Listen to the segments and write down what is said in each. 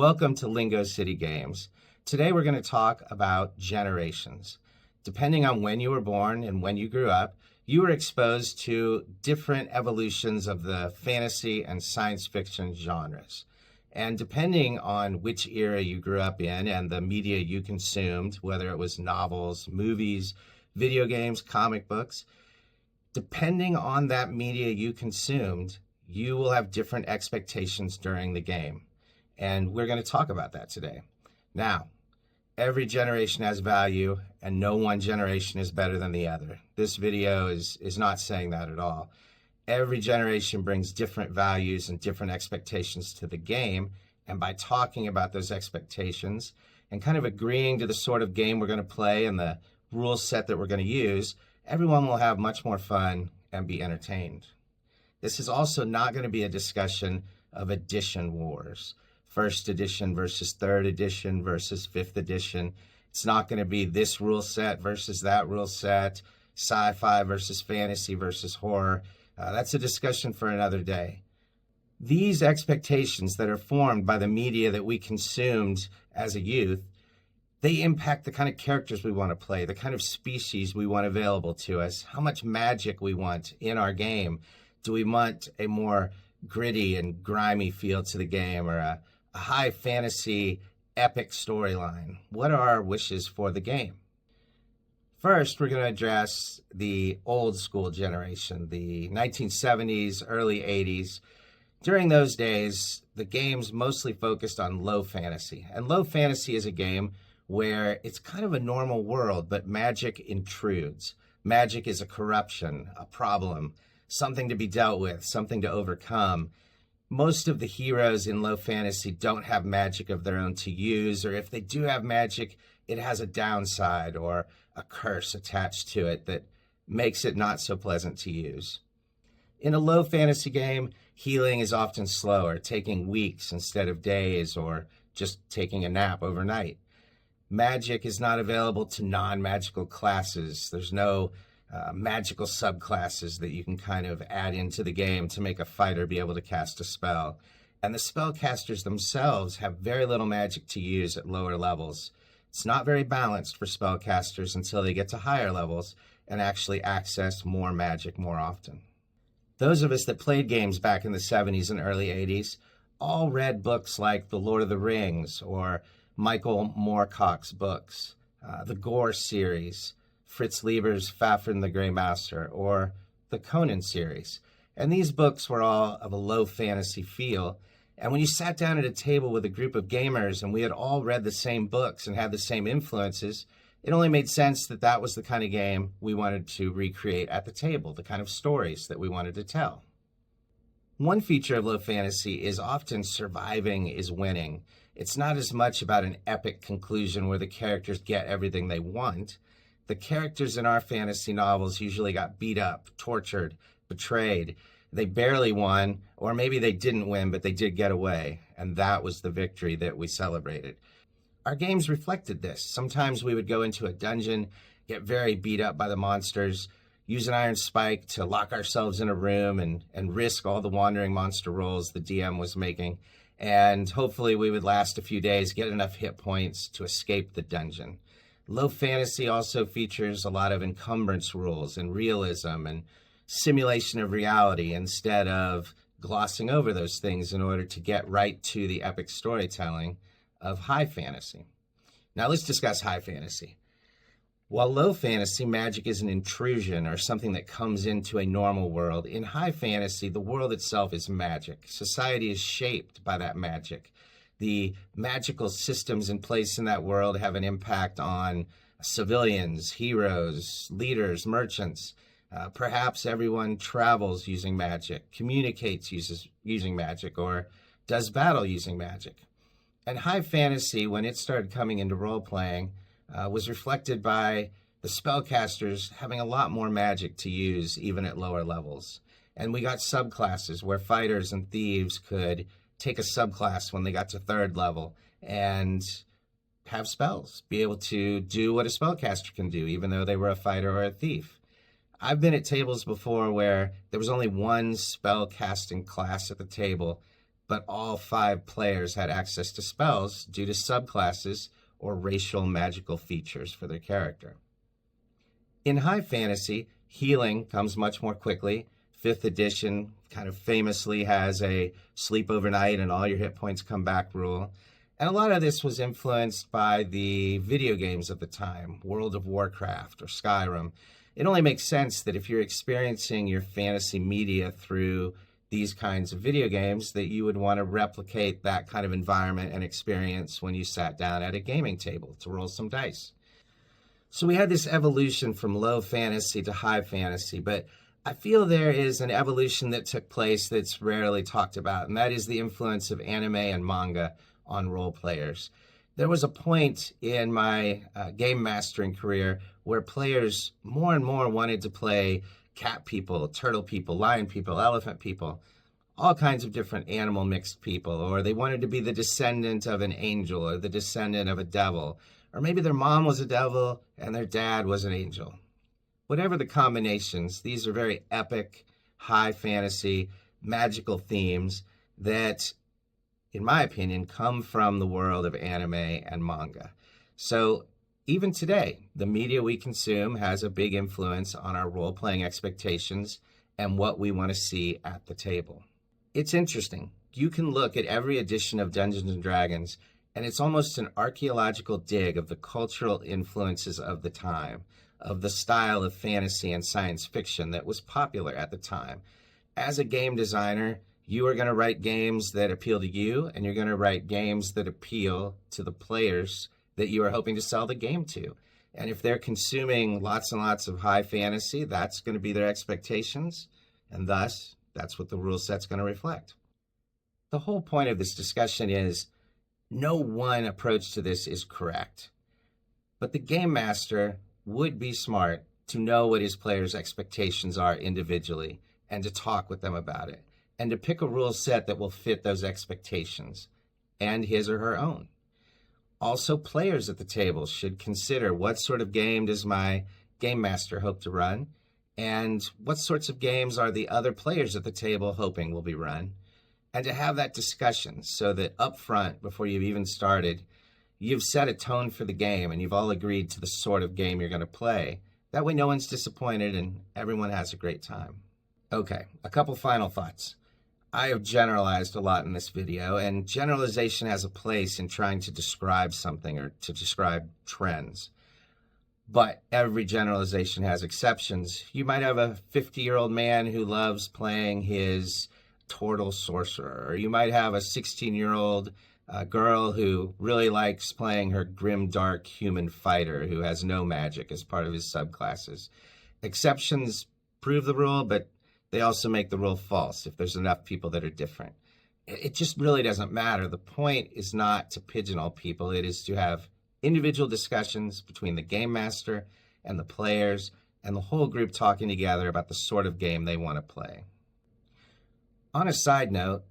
Welcome to Lingo City Games. Today we're going to talk about generations. Depending on when you were born and when you grew up, you were exposed to different evolutions of the fantasy and science fiction genres. And depending on which era you grew up in and the media you consumed, whether it was novels, movies, video games, comic books, depending on that media you consumed, you will have different expectations during the game. And we're going to talk about that today. Now, every generation has value, and no one generation is better than the other. This video is not saying that at all. Every generation brings different values and different expectations to the game, and by talking about those expectations and kind of agreeing to the sort of game we're going to play and the rule set that we're going to use, everyone will have much more fun and be entertained. This is also not going to be a discussion of edition wars. First edition versus third edition versus fifth edition. It's not going to be this rule set versus that rule set, sci-fi versus fantasy versus horror. That's a discussion for another day. These expectations that are formed by the media that we consumed as a youth, they impact the kind of characters we want to play, the kind of species we want available to us, how much magic we want in our game. Do we want a more gritty and grimy feel to the game, or a high fantasy epic storyline? What are our wishes for the game? First, we're going to address the old school generation, the 1970s, early 80s. During those days, the games mostly focused on low fantasy. And low fantasy is a game where it's kind of a normal world, but magic intrudes. Magic is a corruption, a problem, something to be dealt with, something to overcome. Most of the heroes in low fantasy don't have magic of their own to use, or if they do have magic, it has a downside or a curse attached to it that makes it not so pleasant to use. In a low fantasy game, healing is often slower, taking weeks instead of days, or just taking a nap overnight. Magic is not available to non-magical classes. There's no magical subclasses that you can kind of add into the game to make a fighter be able to cast a spell. And the spellcasters themselves have very little magic to use at lower levels. It's not very balanced for spellcasters until they get to higher levels and actually access more magic more often. Those of us that played games back in the 70s and early 80s all read books like The Lord of the Rings or Michael Moorcock's books, the Gore series, Fritz Lieber's Fafhrd the Grey Master, or the Conan series. And these books were all of a low fantasy feel. And when you sat down at a table with a group of gamers and we had all read the same books and had the same influences, it only made sense that that was the kind of game we wanted to recreate at the table, the kind of stories that we wanted to tell. One feature of low fantasy is often surviving is winning. It's not as much about an epic conclusion where the characters get everything they want. The characters in our fantasy novels usually got beat up, tortured, betrayed. They barely won, or maybe they didn't win, but they did get away, and that was the victory that we celebrated. Our games reflected this. Sometimes we would go into a dungeon, get very beat up by the monsters, use an iron spike to lock ourselves in a room and risk all the wandering monster rolls the DM was making, and hopefully we would last a few days, get enough hit points to escape the dungeon. Low fantasy also features a lot of encumbrance rules and realism and simulation of reality instead of glossing over those things in order to get right to the epic storytelling of high fantasy. Now let's discuss high fantasy. While low fantasy, magic is an intrusion or something that comes into a normal world, in high fantasy, the world itself is magic. Society is shaped by that magic. The magical systems in place in that world have an impact on civilians, heroes, leaders, merchants. Perhaps everyone travels using magic, communicates using magic, or does battle using magic. And high fantasy, when it started coming into role-playing, was reflected by the spellcasters having a lot more magic to use even at lower levels. And we got subclasses where fighters and thieves could take a subclass when they got to third level and have spells, be able to do what a spellcaster can do, even though they were a fighter or a thief. I've been at tables before where there was only one spell casting class at the table, but all 5 players had access to spells due to subclasses or racial magical features for their character. In high fantasy, healing comes much more quickly. 5th edition kind of famously has a sleep overnight and all your hit points come back rule. And a lot of this was influenced by the video games of the time, World of Warcraft or Skyrim. It only makes sense that if you're experiencing your fantasy media through these kinds of video games, that you would want to replicate that kind of environment and experience when you sat down at a gaming table to roll some dice. So we had this evolution from low fantasy to high fantasy, but I feel there is an evolution that took place that's rarely talked about, and that is the influence of anime and manga on role players. There was a point in my game mastering career where players more and more wanted to play cat people, turtle people, lion people, elephant people, all kinds of different animal mixed people, or they wanted to be the descendant of an angel or the descendant of a devil, or maybe their mom was a devil and their dad was an angel. Whatever the combinations, these are very epic, high fantasy, magical themes that, in my opinion, come from the world of anime and manga. So even today, the media we consume has a big influence on our role-playing expectations and what we want to see at the table. It's interesting. You can look at every edition of Dungeons and Dragons, and it's almost an archaeological dig of the cultural influences of the time, of the style of fantasy and science fiction that was popular at the time. As a game designer, you are going to write games that appeal to you, and you're going to write games that appeal to the players that you are hoping to sell the game to. And if they're consuming lots and lots of high fantasy, that's going to be their expectations, and thus, that's what the rule set's going to reflect. The whole point of this discussion is no one approach to this is correct, but the game master would be smart to know what his players' expectations are individually and to talk with them about it and to pick a rule set that will fit those expectations and his or her own. Also, players at the table should consider what sort of game does my game master hope to run and what sorts of games are the other players at the table hoping will be run, and to have that discussion so that up front, before you've even started, you've set a tone for the game and you've all agreed to the sort of game you're going to play. That way no one's disappointed and everyone has a great time. Okay, a couple final thoughts. I have generalized a lot in this video, and generalization has a place in trying to describe something or to describe trends. But every generalization has exceptions. You might have a 50-year-old man who loves playing his turtle sorcerer, or you might have a 16-year-old girl who really likes playing her grim, dark human fighter who has no magic as part of his subclasses. Exceptions prove the rule, but they also make the rule false if there's enough people that are different. It just really doesn't matter. The point is not to pigeonhole people. It is to have individual discussions between the game master and the players and the whole group talking together about the sort of game they want to play. On a side note,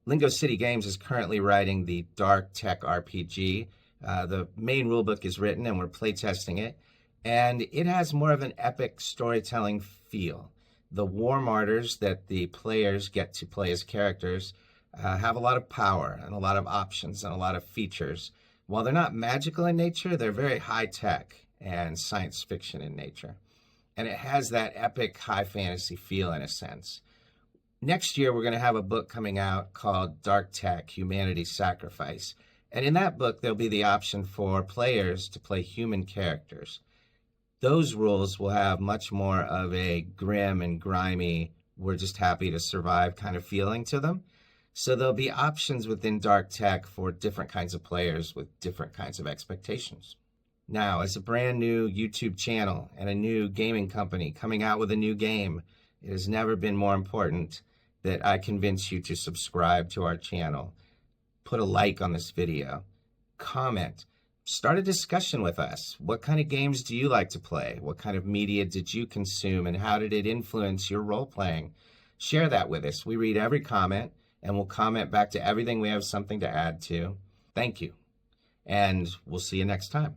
Lingo City Games is currently writing the Dark Tech RPG. The main rulebook is written and we're playtesting it, and it has more of an epic storytelling feel. The war martyrs that the players get to play as characters have a lot of power and a lot of options and a lot of features. While they're not magical in nature, they're very high-tech and science fiction in nature. And it has that epic high fantasy feel in a sense. Next year, we're going to have a book coming out called Dark Tech, Humanity's Sacrifice. And in that book, there'll be the option for players to play human characters. Those rules will have much more of a grim and grimy, we're just happy to survive kind of feeling to them. So there'll be options within Dark Tech for different kinds of players with different kinds of expectations. Now, as a brand new YouTube channel and a new gaming company coming out with a new game, it has never been more important that I convince you to subscribe to our channel, put a like on this video, comment, start a discussion with us. What kind of games do you like to play? What kind of media did you consume and how did it influence your role playing? Share that with us. We read every comment and we'll comment back to everything we have something to add to. Thank you. And we'll see you next time.